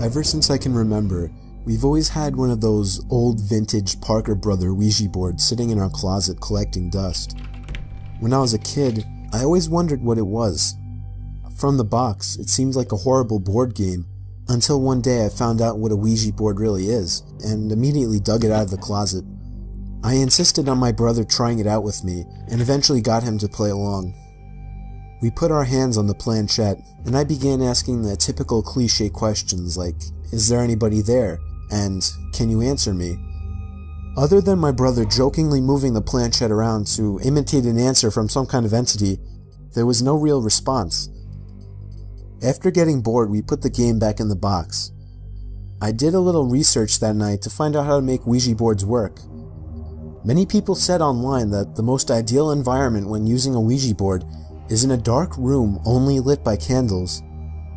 Ever since I can remember, we've always had one of those old vintage Parker Brother Ouija boards sitting in our closet collecting dust. When I was a kid, I always wondered what it was. From the box, it seemed like a horrible board game, until one day I found out what a Ouija board really is, and immediately dug it out of the closet. I insisted on my brother trying it out with me, and eventually got him to play along. We put our hands on the planchette, and I began asking the typical cliché questions like, "Is there anybody there?" and "Can you answer me?" Other than my brother jokingly moving the planchette around to imitate an answer from some kind of entity, there was no real response. After getting bored, we put the game back in the box. I did a little research that night to find out how to make Ouija boards work. Many people said online that the most ideal environment when using a Ouija board is in a dark room only lit by candles.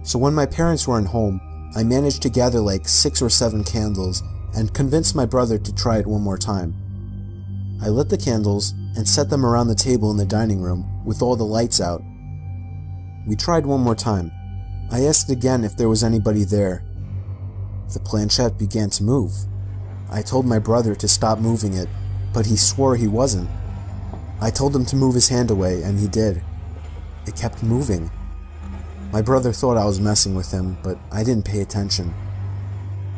So when my parents weren't home, I managed to gather like 6 or 7 candles and convinced my brother to try it one more time. I lit the candles and set them around the table in the dining room with all the lights out. We tried one more time. I asked again if there was anybody there. The planchette began to move. I told my brother to stop moving it, but he swore he wasn't. I told him to move his hand away, and he did. It kept moving. My brother thought I was messing with him, but I didn't pay attention.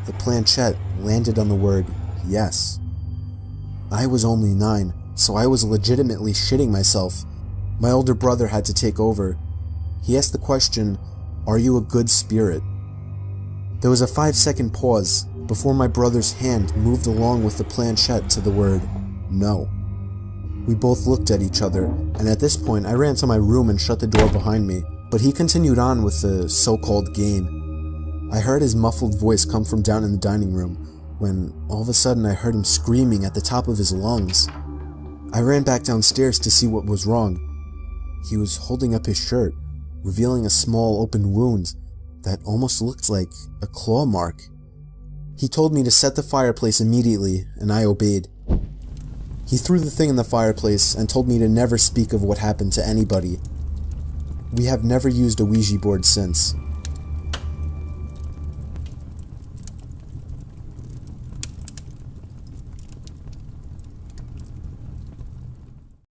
The planchette landed on the word yes. I was only 9, so I was legitimately shitting myself. My older brother had to take over. He asked the question, "Are you a good spirit?" There was a 5-second pause before my brother's hand moved along with the planchette to the word no. We both looked at each other, and at this point I ran to my room and shut the door behind me, but he continued on with the so-called game. I heard his muffled voice come from down in the dining room, when all of a sudden I heard him screaming at the top of his lungs. I ran back downstairs to see what was wrong. He was holding up his shirt, revealing a small open wound that almost looked like a claw mark. He told me to set the fireplace immediately, and I obeyed. He threw the thing in the fireplace and told me to never speak of what happened to anybody. We have never used a Ouija board since.